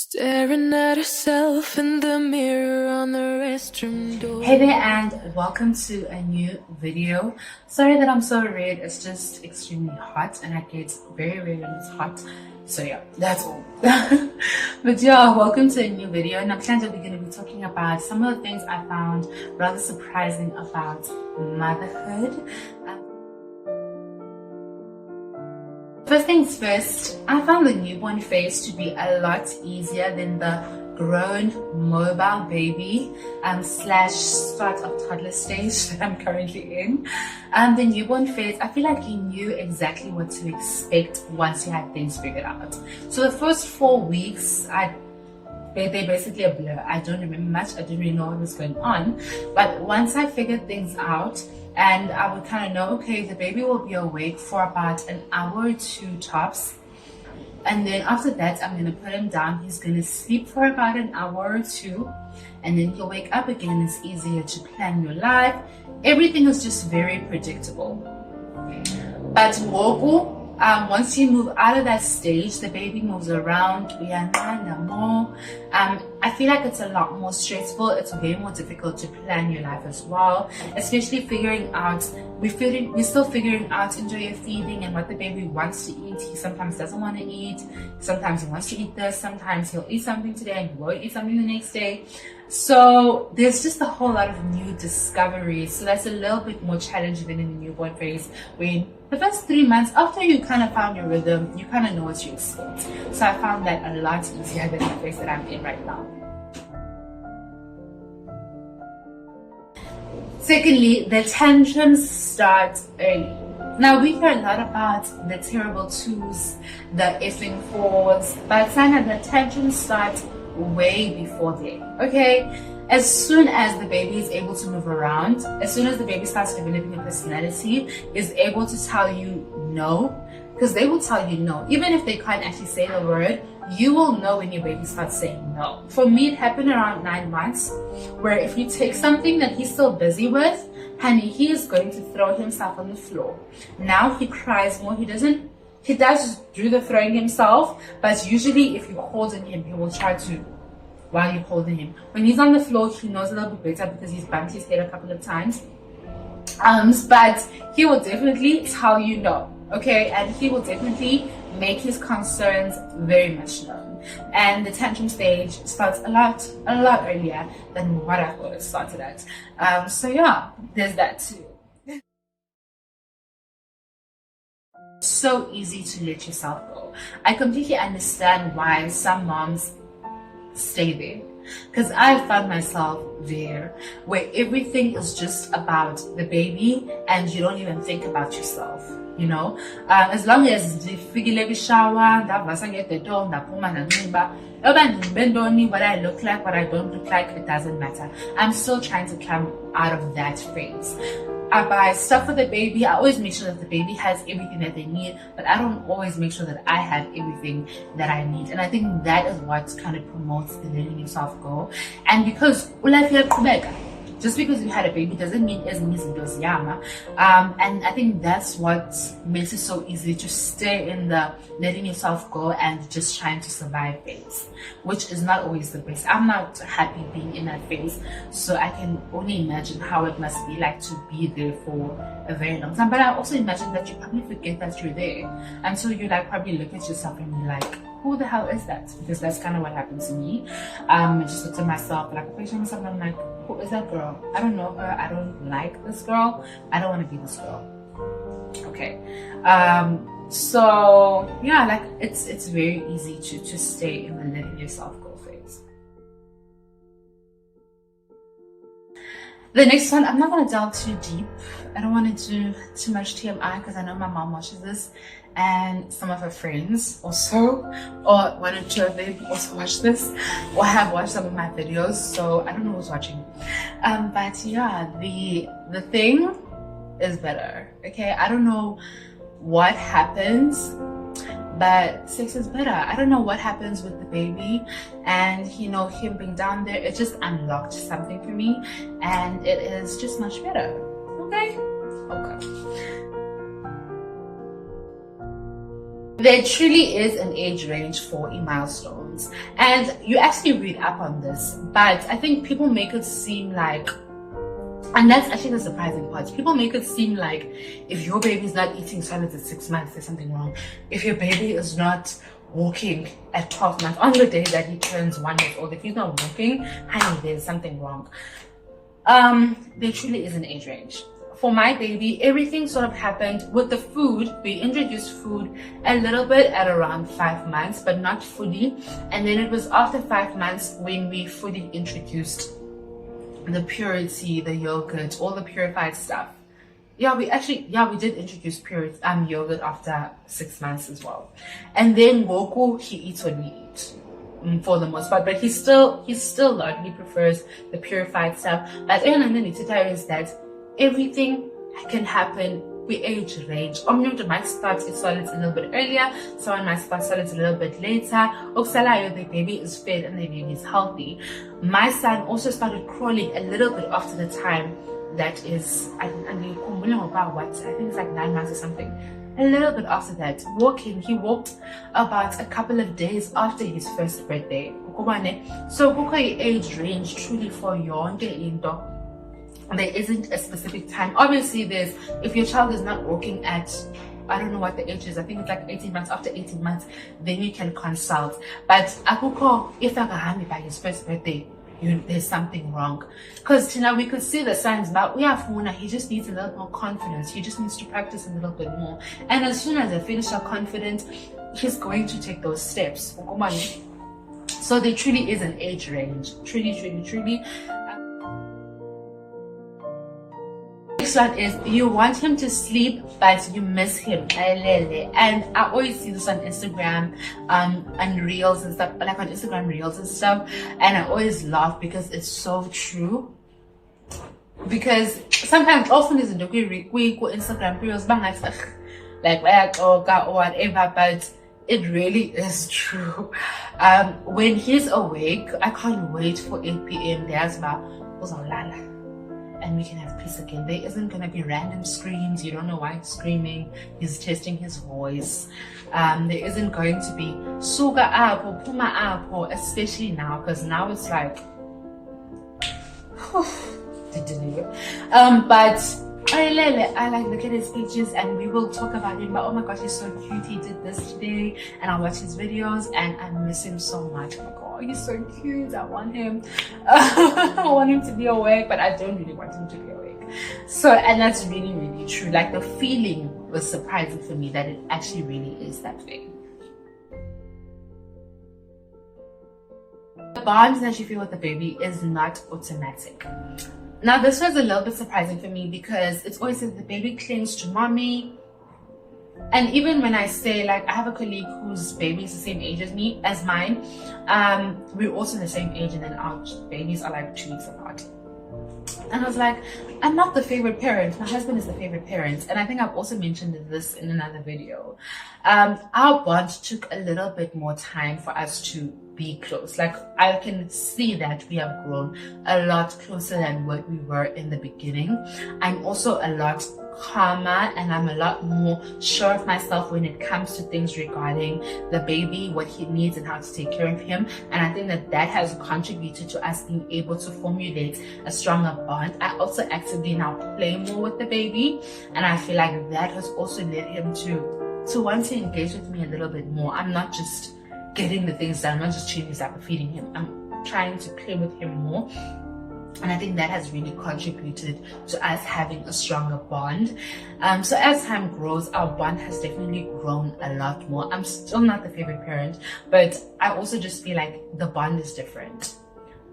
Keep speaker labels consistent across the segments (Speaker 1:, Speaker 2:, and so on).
Speaker 1: Staring at herself in the mirror on the restroom door.
Speaker 2: Hey there and welcome to a new video. Sorry that I'm so red, it's just extremely hot and I get very red when it's hot. So yeah, that's all. But yeah, welcome to a new video, and I'm glad that we're going to be talking about some of the things I found rather surprising about motherhood. First things first, I found the newborn phase to be a lot easier than the grown mobile baby slash start of toddler stage that I'm currently in. The newborn phase, I feel like you knew exactly what to expect once you had things figured out. So the first 4 weeks, they're basically a blur. I don't remember much. I didn't really know what was going on. But once I figured things out, and I would kind of know, okay, the baby will be awake for about an hour or two tops. And then after that, I'm going to put him down. He's going to sleep for about an hour or two. And then he'll wake up again. It's easier to plan your life. Everything is just very predictable. But once you move out of that stage, the baby moves around. I feel like it's a lot more stressful. It's way more difficult to plan your life as well, especially figuring out. We're still figuring out enjoy your feeding and what the baby wants to eat. He sometimes doesn't want to eat. Sometimes he wants to eat this. Sometimes he'll eat something today and he won't eat something the next day. So there's just a whole lot of new discoveries. So that's a little bit more challenging than in the newborn phase, when the first 3 months after you kind of found your rhythm, you kind of know what to expect. So I found that a lot easier than the phase that I'm in right now. Secondly, the tantrums start early. Now, we hear a lot about the terrible twos, the effing fours, but Sana, the tantrums start way before then, okay? As soon as the baby is able to move around, as soon as the baby starts developing a personality, is able to tell you no, because they will tell you no. Even if they can't actually say the word, you will know when your baby starts saying no. For me, it happened around 9 months, where if you take something that he's still busy with, honey, he is going to throw himself on the floor. Now he cries more. He does do the throwing himself, but usually if you're holding him, he will try to while you're holding him. When he's on the floor, he knows a little bit better because he's bumped his head a couple of times. But he will definitely tell you no, okay? And he will definitely make his concerns very much known. And the tantrum stage starts a lot earlier than what I thought it started at. So yeah, there's that too. So easy to let yourself go. I completely understand why some moms stay there, because I found myself there where everything is just about the baby and you don't even think about yourself, you know. As long as the figure shower, that was get the door, what I look like, what I don't look like, it doesn't matter. I'm still trying to come out of that phase. I buy stuff for the baby. I always make sure that the baby has everything that they need, but I don't always make sure that I have everything that I need. And I think that is what kind of promotes the letting yourself go. And because just because you had a baby doesn't mean it's yama. And I think that's what makes it so easy to stay in the letting yourself go and just trying to survive phase, which is not always the best. I'm not happy being in that phase, so I can only imagine how it must be like to be there for a very long time. But I also imagine that you probably forget that you're there until you like probably look at yourself and you're like, who the hell is that? Because that's kind of what happened to me. I just looked at myself, like I picture myself and I'm like, who is that girl? I don't know her. I don't like this girl. I don't want to be this girl. Okay. So yeah, like it's very easy to stay in the letting yourself go phase. The next one, I'm not going to delve too deep. I don't want to do too much TMI because I know my mom watches this and some of her friends also, or one or two of them also watch this or have watched some of my videos, so I don't know who's watching. But yeah, the thing is better, okay? I don't know what happens, but sex is better. I don't know what happens with the baby, and you know, him being down there, it just unlocked something for me, and it is just much better. Okay. There truly is an age range for milestones, and you actually read up on this, but I think people make it seem like, and that's actually the surprising part, people make it seem like if your baby is not eating solids at 6 months, there's something wrong. If your baby is not walking at 12 months, on the day that he turns 1 year old, if he's not walking, honey, there's something wrong. There truly is an age range. For my baby, everything sort of happened with the food. We introduced food a little bit at around 5 months, but not fully. And then it was after 5 months when we fully introduced the purity, the yogurt, all the purified stuff. We did introduce yogurt after 6 months as well. And then Goku, he eats what we eat for the most part, but he still largely prefers the purified stuff. But is that everything can happen. We age range. Omnyoto might start its solids a little bit earlier, someone might start solids a little bit later. Oksalayo, the baby is fed and the baby is healthy. My son also started crawling a little bit after the time that is, I think it's like 9 months or something. A little bit after that, walking, he walked about a couple of days after his first birthday. So kuko age range truly for yonke into. There isn't a specific time. Obviously, if your child is not walking at, I don't know what the age is, I think it's like 18 months. After 18 months, then you can consult. But akuko, if I by his first birthday, there's something wrong. Because we could see the signs, but he just needs a little more confidence. He just needs to practice a little bit more. And as soon as I finish our confident, he's going to take those steps. So there truly is an age range. Truly. Next one is you want him to sleep but you miss him. And I always see this on Instagram and reels and stuff, like on Instagram reels and stuff, and I always laugh because it's so true. Because sometimes often is we Instagram reels like or whatever, but it really is true. When he's awake, I can't wait for 8 p.m. There's and we can have peace again. There isn't going to be random screams. You don't know why he's screaming. He's testing his voice. There isn't going to be suga up or puma up, or especially now, because now it's like but I like look at his pictures and we will talk about him, but oh my gosh, he's so cute, he did this today, and I'll watch his videos and I miss him so much. Oh my god, he's so cute. I want him I want him to be awake, but I don't really want him to be awake. So, and that's really, really true. Like, the feeling was surprising for me that it actually really is that way. The bond that you feel with the baby is not automatic. Now, this was a little bit surprising for me because it's always said the baby clings to mommy. And even when I say, like, I have a colleague whose baby is the same age as mine, we're also the same age, and then our babies are like 2 weeks apart. And I was like, I'm not the favorite parent. My husband is the favorite parent. And I think I've also mentioned this in another video. Our bond took a little bit more time for us to be close. Like, I can see that we have grown a lot closer than what we were in the beginning. I'm also a lot calmer and I'm a lot more sure of myself when it comes to things regarding the baby, what he needs and how to take care of him. And I think that has contributed to us being able to formulate a stronger bond. I also actively now play more with the baby, and I feel like that has also led him to want to engage with me a little bit more. I'm not just getting the things done, I'm not just chewing his apple, feeding him. I'm trying to play with him more. And I think that has really contributed to us having a stronger bond. So as time grows, our bond has definitely grown a lot more. I'm still not the favorite parent, but I also just feel like the bond is different.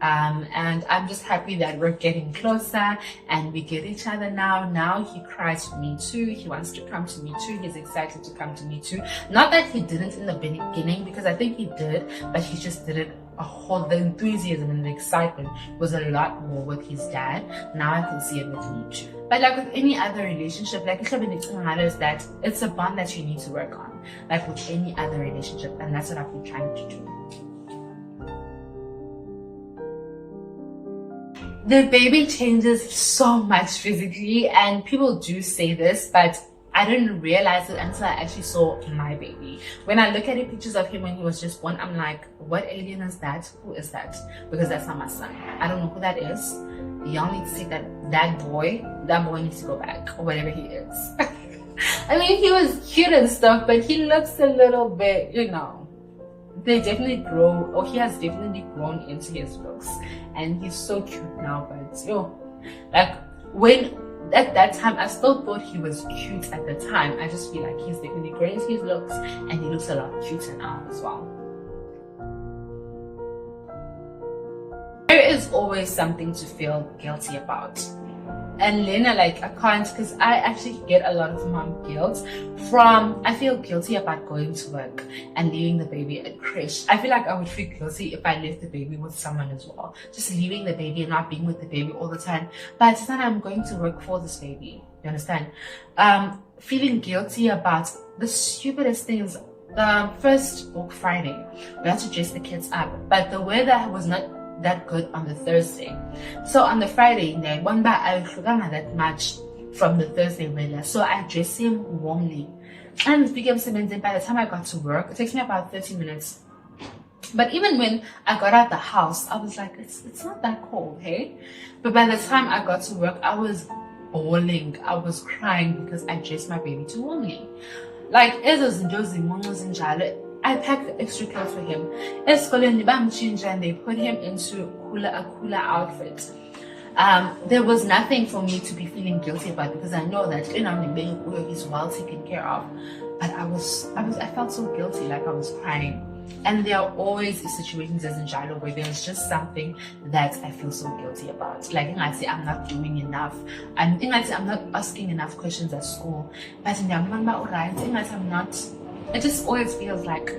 Speaker 2: And I'm just happy that we're getting closer and we get each other now. Now he cries for me too. He wants to come to me too. He's excited to come to me too. Not that he didn't in the beginning, because I think he did, but he just did it the enthusiasm and the excitement was a lot more with his dad. Now I can see it with me too. But like with any other relationship, like is that it's a bond that you need to work on, like with any other relationship, and that's what I've been trying to do. The baby changes so much physically, and people do say this, but I didn't realize it until I actually saw my baby. When I look at the pictures of him when he was just born, I'm like, what alien is that? Who is that? Because that's not my son. I don't know who that is. Y'all need to see that boy needs to go back, or whatever he is. I mean, he was cute and stuff, but he looks a little bit, they definitely grow, or he has definitely grown into his looks, and he's so cute now. But like when at that time, I still thought he was cute at the time. I just feel like he's definitely grown into his looks, and he looks a lot cuter now as well. There is always something to feel guilty about. And Lena, like, I can't, because I actually get a lot of mom guilt from, I feel guilty about going to work and leaving the baby at creche. I feel like I would feel guilty if I left the baby with someone as well. Just leaving the baby and not being with the baby all the time. But it's not I'm going to work for this baby. You understand? Feeling guilty about the stupidest things. The first Friday, we had to dress the kids up, but the weather was not that good on the Thursday. So on the Friday, I forgot that much from the Thursday weather. So I dressed him warmly. And it became 17. By the time I got to work, it takes me about 30 minutes. But even when I got out the house, I was like, it's not that cold, hey? But by the time I got to work, I was bawling. I was crying because I dressed my baby too warmly. Like, I packed extra clothes for him. And they put him into a cooler outfit. There was nothing for me to be feeling guilty about, because I know that he's well taken care of. But I felt so guilty, like I was crying. And there are always situations as in Jalo where there's just something that I feel so guilty about. Like, I say I'm not doing enough. I'm not asking enough questions at school. But I'm not. It just always feels like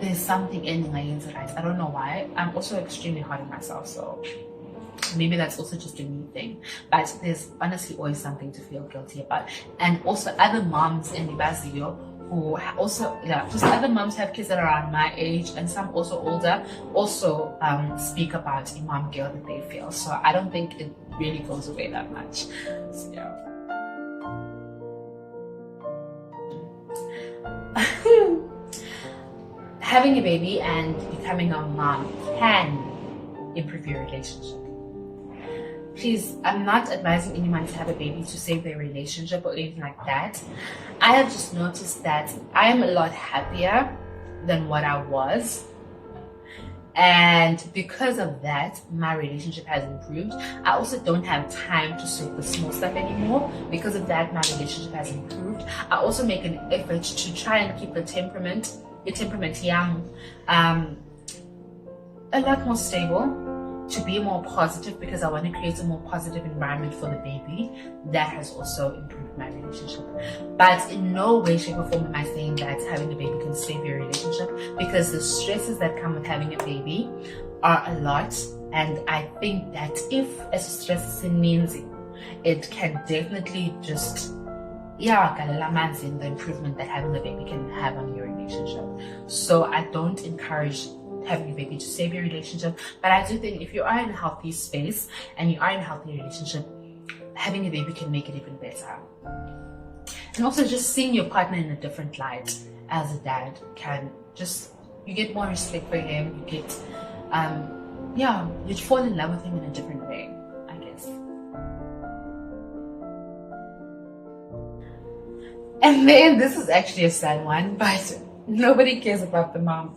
Speaker 2: there's something ending against right. I don't know why. I'm also extremely hard on myself, so maybe that's also just a me thing. But there's honestly always something to feel guilty about. And also other moms in Ibazio who also, just other moms have kids that are around my age, and some also older, also speak about mom guilt that they feel. So I don't think it really goes away that much. So, yeah. Having a baby and becoming a mom can improve your relationship. Please, I'm not advising anyone to have a baby to save their relationship or anything like that. I have just noticed that I am a lot happier than what I was. And because of that, my relationship has improved. I also don't have time to sort the small stuff anymore. Because of that, my relationship has improved. I also make an effort to try and keep the temperament young, a lot more stable, to be more positive, because I want to create a more positive environment for the baby. That has also improved my relationship. But in no way, shape, or form am I saying that having a baby can save your relationship, because the stresses that come with having a baby are a lot. And I think that if a stress is means, it can definitely just in the improvement that having a baby can have on your relationship. So I don't encourage having a baby to save your relationship, but I do think if you are in a healthy space and you are in a healthy relationship, having a baby can make it even better. And also just seeing your partner in a different light as a dad can just, you get more respect for him, you get you fall in love with him in a different way, I guess. And then this is actually a sad one, but nobody cares about the mom.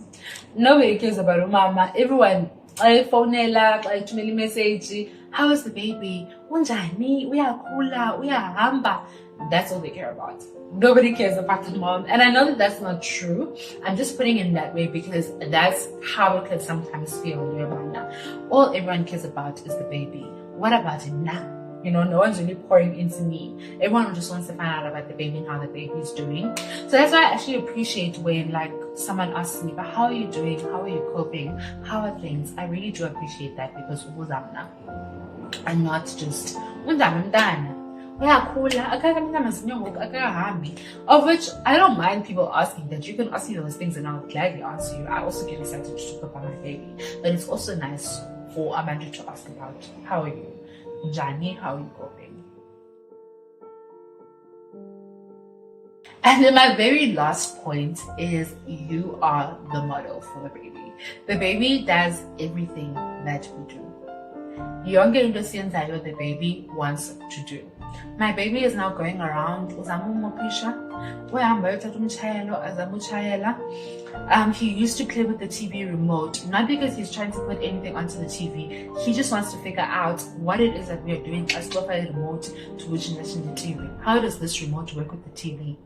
Speaker 2: Nobody cares about the mama. Everyone, I phone I email message. How is the baby? Unjani? We are kula. We are hamba. That's all they care about. Nobody cares about the mom. And I know that that's not true. I'm just putting it in that way because that's how it can sometimes feel in your mind now. All everyone cares about is the baby. What about him now? No one's really pouring into me. Everyone just wants to find out about the baby and how the baby is doing. So that's why I actually appreciate when someone asks me, but how are you doing? How are you coping? How are things? I really do appreciate that, because I'm not just of which I don't mind people asking that. You can ask me those things and I'll gladly answer you. I also get excited to talk about my baby. But it's also nice for Amanda to ask about how are you? Johnny, how are you coping? And then my very last point is you are the model for the baby. The baby does everything that we do. Yonke into siyenzayo the baby wants to do. My baby is now going around he used to play with the TV remote, not because he's trying to put anything onto the TV. He just wants to figure out what it is that we are doing as well as remote to which the TV. How does this remote work with the TV?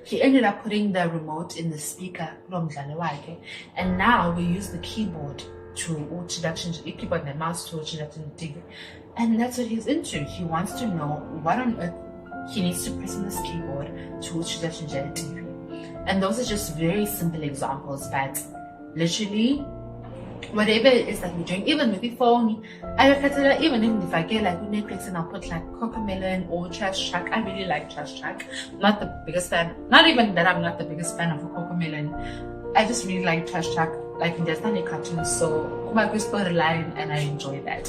Speaker 2: He ended up putting the remote in the speaker, and now we use the keyboard to the keyboard and the mouse to watch the TV. And that's what he's into. He wants to know what on earth he needs to press on this keyboard to watch the TV. And those are just very simple examples, but literally whatever it is that we're doing, even with the phone, even if I get like Netflix and I'll put like Cocomelon or Trash Track. I really like Trash Track. Not the biggest fan, not even that I'm not the biggest fan of Cocomelon. I just really like Trash Track. Like there's not any cartoons, so my storyline, and I enjoy that.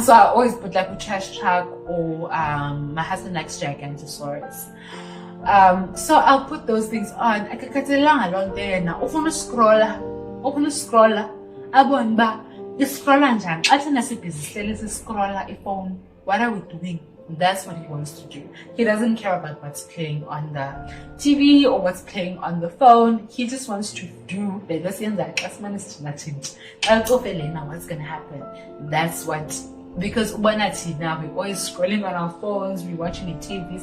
Speaker 2: So I always put like a Trash Track, or my husband likes Gigantosaurus. So I'll put those things on. I can cut along there now. Open scroll, abon ba scroll njani. Athi nasibhizihlele scroller iphone. What are we doing? That's what he wants to do. He doesn't care about what's playing on the TV or what's playing on the phone. He just wants to do the what's gonna happen. That's what, because when I see now we're always scrolling on our phones, we're watching the TV,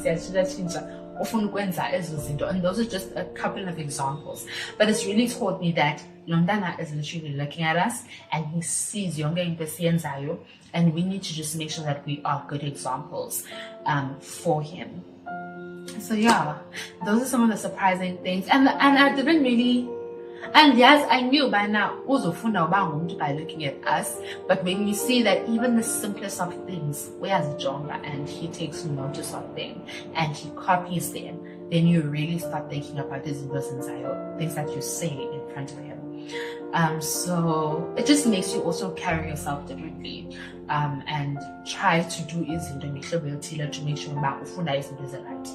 Speaker 2: and those are just a couple of examples. But it's really taught me that Londana is literally looking at us and he sees younger Zayo, and we need to just make sure that we are good examples for him. So yeah, those are some of the surprising things, and I didn't really. And yes, I knew by now by looking at us, but when you see that even the simplest of things, where's Jonga, and he takes notice of them and he copies them, then you really start thinking about these things that you say in front of him. So it just makes you also carry yourself differently, and try to do izinto ngehlelo to make sure ufunda izinto right.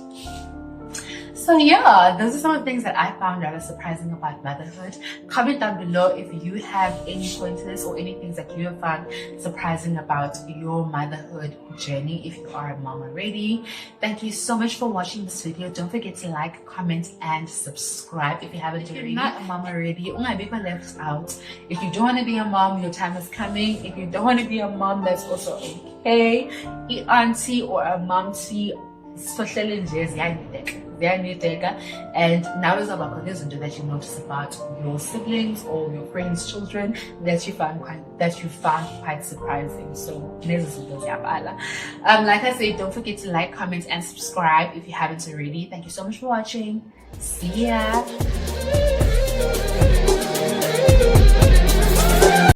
Speaker 2: So yeah, those are some of the things that I found rather surprising about motherhood. Comment down below if you have any pointers or any things that you have found surprising about your motherhood journey if you are a mom already. Thank you so much for watching this video. Don't forget to like, comment, and subscribe if you haven't already. If you're not a mom already, you're left out. If you don't want to be a mom, your time is coming. If you don't want to be a mom, that's also okay. A auntie or a momty, and now is about into that you notice about your siblings or your friends' children that you found quite surprising. So like I said, don't forget to like, comment, and subscribe if you haven't already. Thank you so much for watching. See ya.